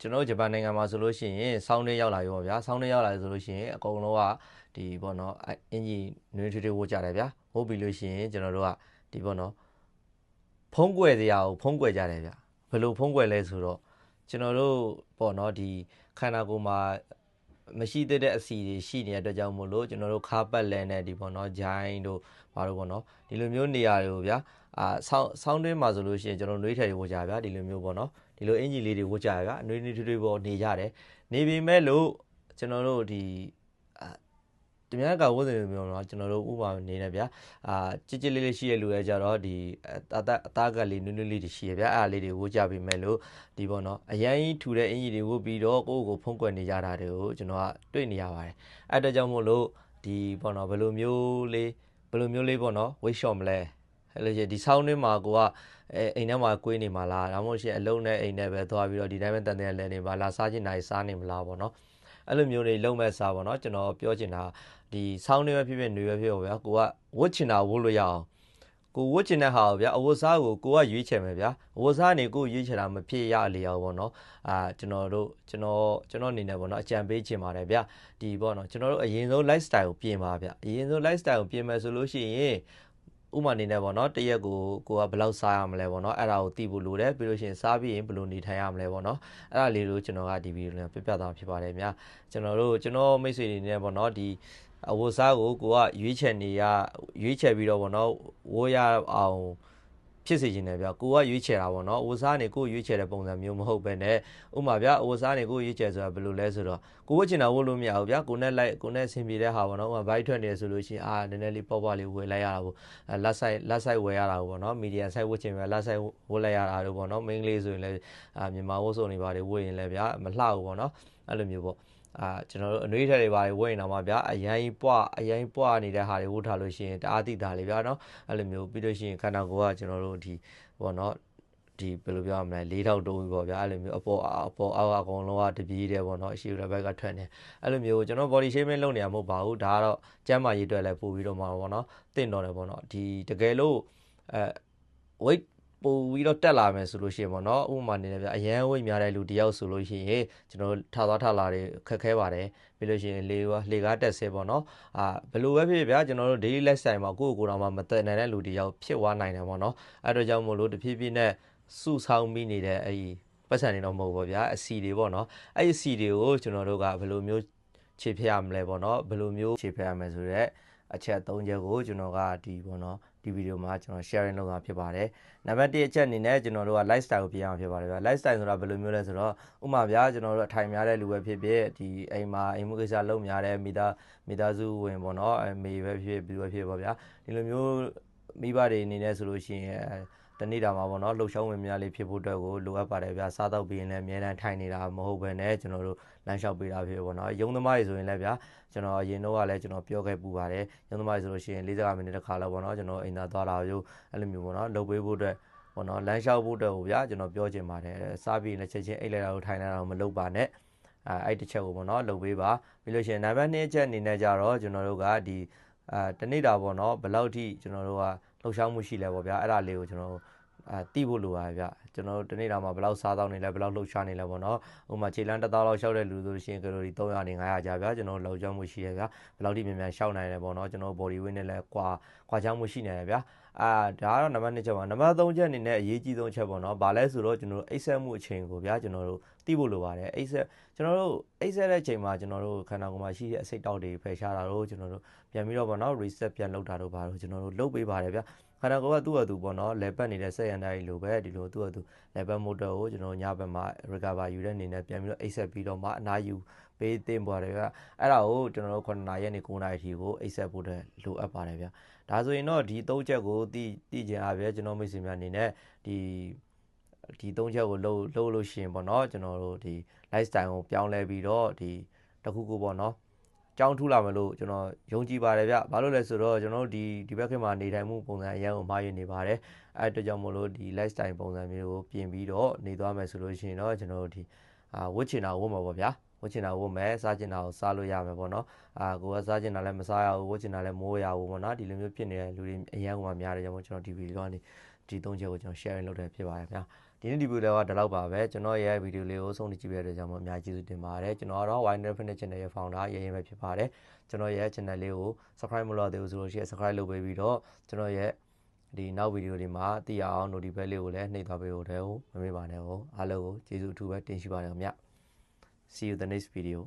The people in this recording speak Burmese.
ကျွန်တော်ဂျပန်နိုင်ငံမှာဆိုလို့ရှိရင်ဆောင်းတွင်းရောက်လာရောဗျာဆောင်းတွင်းရောက်လာဆိုလို့ရှိရင်အကုန်လုံးကဒီပေါ့နော်အင်ဂျီနွေးထွေးထွေးဝတ်ကြတယ်ဗျာဝတ်ပြီးလို့ရှိရင်ကျွန်တော်တို့ကဒီပေါ့နော်ဖုံးကွယ်စရာကိုဖုံးကွယ်ကြတယ်ဗျာဘယ်လိုဖုံးကွယ်လဲဆိုတော့ကျွန်တော်တို့ပေါ့နော်ဒီခန္ဓာကိုယ်မှာမရှိတဲ့အစီတွေရှိနေတဲ့အတွက်ကြောင့်မို့လို့ကျွန်တော်တို့ခါပတ်လဲနဲ့ဒီပေါ့နော်ဂျိုင်းတို့ဘာလို့ပေါ့နော်ဒီလိုမျိုးနေရာတွေကိုဗျာဆောင်းတွင်းမှာဆိုလို့ရှိရင်ကျွန်တော်နှွေးထည်တွေဝတ်ကြဗျာဒီလိုမျိုးပေါ့နော်ဒီလိုအင်ဂျီလေးတွေဝတ်ကြဗျာနှွေးထွေးထွေးပေါ်နေကြတယ်နေပေမဲ့လို့ကျွန်တော်တို့ဒီတမန်ကဝတ်တယ်မျိုးတော့ကျွန်တော်တို့ဥပမာနေနေဗျာကြစ်ကြစ်လေးလေးရှိရလူရဲ့ကြတော့ဒီအသားကလေးနွေးနွေးလေးတွေရှိရဗျာအဲ့ဒါလေးတွေဝတ်ကြပြီမဲ့လို့ဒီပေါ့နော်အရန်ကြီးထူတဲ့အင်ဂျီတွေဝတ်ပြီးတော့ကိုယ့်ကိုဖုံးကွယ်နေကြတာတွေကိုကျွန်တော်ကတွေ့နေရပါတယ်အဲ့အတွက်ကြောင့်မို့လို့ဒီပေါ့နော်ဘယ်လိုမျိုးလေးပေါ့နော်ဝိတ်လျှော့မလဲအဲ့လိုဒီဆောင်းတွင်းမှာကိုကအိမ်ထဲမှာကွေးနေမှာလားဒါမှမဟုတ်ရှင်အလုံးနဲ့အိမ်နဲ့ပဲသွားပြီးတော့ဒီတိုင်းပဲတန်တဲ့လဲနေပါလားစားချင်တိုင်းစားနေမလားပေါ့နော်အဲ့လိုမျိုးတွေလုံးမဲ့စားပေါ့နော်ကျွန်တော်ပြောချင်တာဒီဆောင်းနေပဲဖြစ်ဖြစ်နေပဲဖြစ်ပါဗျာကိုကဝတ်ချင်တာဝတ်လို့ရအောင်ကိုဝတ်ချင်တဲ့ဟာကိုဗျာအဝတ်စားကိုကရွေးချယ်မယ်ဗျာအဝတ်စားနေကိုရွေးချယ်တာမဖြစ်ရလေအောင်ပေါ့နော်ကျွန်တော်အနေနဲ့ပေါ့နော်အကြံပေးချင်ပါတယ်ဗျာဒီပေါ့နော်ကျွန်တော်တို့အရင်ဆုံး lifestyle ကိုပြင်ပါဗျာအရင်ဆုံး lifestyle ကိုပြင်မယ်ဆိုလို့ရှိရင်ဥမာနေနဲ့ပေါ့နော်တရက်ကိုကဘယ်လောက်စားရမလဲပေါ့နော်အဲ့ဒါကိုသိဖို့လိုတယ်ပြီးလို့ရှိရင်စားပြီးရင်ဘယ်လိုနေထိုင်ရမလဲပေါ့နော်အဲ့ဒါလေးကိုကျွန်တော်ကဒီဗီဒီယိုနဲ့ပြပြသွားဖြစ်ပါတယ်ဗျာကျွန်တော်မိတ်ဆွေတွေနဲ့ပေါ့နော်ဒီအဝတ်စားကိုကရွေးချယ်ပြီးတော့ပေါ့နော်ဝတ်ရအောင်ဖြစ်စေခြင်းတယ်ဗျာကိုကရွေးချယ်တာပေါ့နော်အဝတ်စားနေကိုရွေးချယ်တဲ့ပုံစံမျိုးမဟုတ်ဘဲနဲ့ဥမာဗျာအဝတ်စားနေကိုရွေးချယ်ဆိုတာဘယ်လိုလဲဆိုတော့ကိုဝတ်ချင်တာဝတ်လို့မရဘူးဗျာကိုနဲ့ဆင်ပြေတဲ့ဟာပေါ့နော်ဘိုက်ထွက်နေဆိုလို့ရှိရင်နည်းနည်းလေးပေါ့ပေါ့လေးဝယ်လိုက်ရတာပေါ့လက်ဆိုင်ဝယ်ရတာပေါ့နော်မီဒီယံဆိုင်ဝတ်ချင်ပဲလက်ဆိုင်ဝတ်လိုက်ရတာတို့ပေါ့နော်မိန်းကလေးဆိုရင်လည်းမြန်မာဝတ်စုံတွေပါတွေဝတ်ရင်လည်းဗျာမလှဘူးပေါ့နော်အဲ့လိုမျိုးပေါ့ကျွန်တော်တို့အနှွေးထည်တွေပါဝတ်ရင်တော့မှဗျာအရင်ပွားနေတဲ့ဟာတွေဝတ်ထားလို့ရှိရင်တအားသိတာလေဗျာနော်အဲ့လိုမျိုးပြီးလို့ရှိရင်ခန္ဓာကိုယ်ကကျွန်တော်တို့ဒီပေါ့နော်ဒီဘယ်လိုပြောရမလဲ၄ထောက်တိုးပြီပေါ့ဗျာအဲ့လိုမျိုးအပေါ်အောက်အကုန်လုံးကတပြေးတယ်ပေါ့နော်အရှိရဘက်ကထွက်နေအဲ့လိုမျိုးကျွန်တော် body shaming လုပ်နေရမဟုတ်ပါဘူးဒါကတော့ကျန်းမာရေးအတွက်လည်းပို့ပြီးတော့မှာပေါ့နော်တင့်တော်တယ်ပေါ့နော်ဒီတကယ်လို့weight ပို့ပြီးတော့တက်လာမယ်ဆိုလို့ရှိရင်ပေါ့နော်ဥပမာနေတယ်ဗျအရန်ဝိတ်များတဲ့လူတယောက်ဆိုလို့ရှိရင်ကျွန်တော်ထလာတွေခက်ခဲပါတယ်ပြီးလို့ရှိရင်လေကားတက်ဆဲပေါ့နော်ဘယ်လိုပဲဖြစ်ဖြစ်ဗျာကျွန်တော်တို့ daily lifestyle မှာကိုယ့်ကိုယ်တော်မှမတက်နိုင်တဲ့လူတယောက်ဖြစ်သွားနိုင်တယ်ပေါ့နော်အဲ့တော့ကြောင့်မို့လို့တဖြည်းဖြည်းနဲ့စုဆောင်းပြီးနေတဲ့အဲ့ဒီပတ်စံတွေတော့မဟုတ်ပါဗျာအစီတွေပေါ့နော်အဲ့ဒီအစီတွေကိုကျွန်တော်တို့ကဘယ်လိုမျိုးခြေဖျက်ရမလဲပေါ့နော်ဘယ်လိုမျိုးခြေဖျက်ရမလဲဆိုတော့အချက်၃ချက်ကိုကျွန်တော်ကဒီပေါ့နော်ဒီဗီဒီယိုမှာကျွန်တော် sharing လုပ်တာဖြစ်ပါတယ်နံပါတ်1အချက်အနေနဲ့ကျွန်တော်တို့က lifestyle ကိုပြင်ရမှာဖြစ်ပါတယ်ဗျာ lifestyle ဆိုတာဘယ်လိုမျိုးလဲဆိုတော့ဥပမာဗျာကျွန်တော်တို့အထိုင်များတဲ့လူပဲဖြစ်ဖြစ်ဒီအိမ်မှုကိစ္စလုပ်များတဲ့မိသားစုဝင်ပေါ့နော်မေပဲဖြစ်ပြီးပဲဖြစ်ပေါ့ဗျာဒီလိုမျိုးမိဘတွေအနေနဲ့ဆိုလို့ရှိရင်တနေ့တာမှာပေါ့နော်လှုပ်ရှားဝင်များလေးဖြစ်ဖို့အတွက်ကိုလိုအပ်ပါတယ်ဗျာစားတော့ပြီးရင်လည်းအများတန်းထိုင်နေတာမဟုတ်ဘဲနဲ့ကျွန်တော်တို့လမ်းလျှောက်ပေးတာဖြစ်ပေါ့နော်ရုံးသမားတွေဆိုရင်လည်းဗျာကျွန်တော်အရင်တော့ကလည်းကျွန်တော်ပြောခဲ့ပူပါတယ်ရုံးသမားတွေဆိုလို့ရှိရင်45မိနစ်တစ်ခါလောက်ပေါ့နော်ကျွန်တော်အိမ်သာသွားတာမျိုးအဲ့လိုမျိုးပေါ့နော်လုပ်ပေးဖို့အတွက်ပေါ့နော်လမ်းလျှောက်ဖို့အတွက်ကိုဗျာကျွန်တော်ပြောချင်ပါတယ်စားပြီးလည်းချက်ချင်းအိတ်လိုက်တာကိုထိုင်နေတာတော့မလုပ်ပါနဲ့အဲ့တစ်ချက်ကိုပေါ့နော်လုပ်ပေးပါပြီးလို့ရှိရင်နံပါတ်2အချက်အနေနဲ့ကြတော့ကျွန်တော်တို့ကဒီတနေ့တာပေါ့နော်ဘယ်လောက်ထိကျွန်တော်တို့ကလှုပ်ရှားမှုရှိလဲပေါ့ဗျာအဲ့ဒါလေးကိုကျွန်တော်တိဖို့လိုပါဗျကျွန်တော်တို့တနေ့တာမှာဘယ်လောက်စားသောက်နေလဲဘယ်လောက်လှုပ်ရှားနေလဲပေါ့နော်ဥပမာခြေလမ်း1000လောက်ရှောက်တဲ့လူဆိုလို့ရှိရင်ကယ်လိုရီ300နေ900ကြာဗျကျွန်တော်တို့လှုပ်ရှားမှုရှိရဗျဘယ်လောက်ထိမြန်မြန်ရှောက်နိုင်လဲပေါ့နော်ကျွန်တော်တို့ body weight နဲ့လည်းကွာခြားမှုရှိနေတယ်ဗျဒါကတော့နံပါတ်2ချက်ပါနံပါတ်3ချက်အနေနဲ့အရေးကြီးဆုံးချက်ပေါ့နော်ဘာလဲဆိုတော့ကျွန်တော်တို့အိပ်စက်မှုအချိန်ကိုဗျာကျွန်တော်တို့သိဖို့လိုပါတယ်ကျွန်တော်တို့အိပ်စက်တဲ့အချိန်မှာကျွန်တော်တို့ခန္ဓာကိုယ်မှာရှိတဲ့အစိတ်တောက်တွေဖယ်ရှားတာတို့ကျွန်တော်တို့ပြန်ပြီးတော့ပေါ့နော် reset ပြန်လုပ်တာတို့ပါတော့ကျွန်တော်တို့လုပ်ပေးပါတယ်ဗျခန္ဓာကိုယ်ကသူ့အတူပေါ့နော်လဲပတ်နေတဲ့စက်ရန်တိုင်းလိုပဲဒီလိုသူ့အတူလဲပတ်မို့တော့ကိုကျွန်တော်ညဘက်မှာ recover ယူတဲ့အနေနဲ့ပြန်ပြီးတော့အိပ်စက်ပြီးတော့မှအနားယူပေးသင့်ပါတယ်ဗျအဲ့ဒါကိုကျွန်တော်တို့9နာရီနဲ့9နာရီအထိကိုအိပ်စက်ဖို့တဲ့လိုအပ်ပါတယ်ဗျဒါဆိုရင်တော့ဒီ3ချက်ကိုသိကျင်အားပဲကျွန်တော်မိတ်ဆွေများအနေနဲ့ဒီ3ချက်ကိုလုပ်လို့ရှိရင်ပေါ့နော်ကျွန်တော်တို့ဒီ lifestyle ကိုပြောင်းလဲပြီးတော့ဒီတခုခုပေါ့နော်ကြောင်းထူလာမလို့ကျွန်တော်ယုံကြည်ပါတယ်ဗျဘာလို့လဲဆိုတော့ကျွန်တော်တို့ဒီဘက်ခေတ်မှာနေထိုင်မှုပုံစံအရန်ကိုမှားရနေပါတယ်အဲ့အတွက်ကြောင့်မို့လို့ဒီ lifestyle ပုံစံမျိုးကိုပြင်ပြီးတော့နေသွားမယ်ဆိုလို့ရှိရင်တော့ကျွန်တော်တို့ဒီဝတ်ချင်တာဝတ်မှာပေါ့ဗျာဝတ်ချင်တာဝတ်မယ်စားချင်တာကိုစားလို့ရမယ်ပေါ့နော်ကိုကစားချင်တာလည်းမစားရဘူးဝတ်ချင်တာလည်းမိုးရဘူးပေါ့နော်ဒီလိုမျိုးဖြစ်နေတဲ့လူတွေအရန်ကများတယ်ကြောင့်ကျွန်တော်ဒီဗီဒီယိုကနေဒီ3ချက်ကိုကျွန်တော် sharing လုပ်တယ်ဖြစ်ပါတယ်ဗျာဒီ ဒီနေ့ဒီဗီဒီယိုကဒီလောက်ပါပဲကျွန်တော်ရဲ့ဗီဒီယိုလေးကိုဆုံးဖြတ်ကြည့်ပြတဲ့အတွက်ကြောင့်အများကြီးကျေးဇူးတင်ပါတယ်ကျွန်တော်ကတော့ Wine Definite Channel ရဲ့ founder ရဲရင်ပဲဖြစ်ပါတယ်ကျွန်တော်ရဲ့ channel လေးကို subscribe မလုပ်သေးဘူးဆိုလို့ရှိရင် subscribe လုပ်ပေးပြီးတော့ကျွန်တော်ရဲ့ဒီနောက်ဗီဒီယိုတွေမှာသိရအောင် notification လေးကိုလည်းနှိပ်သွားပေးဖို့တဲ့ဟုတ်မမေ့ပါနဲ့ဟုတ်အားလုံးကိုကျေးဇူးအထူးပဲတင်ရှိပါတယ်ခင်ဗျ See you the next video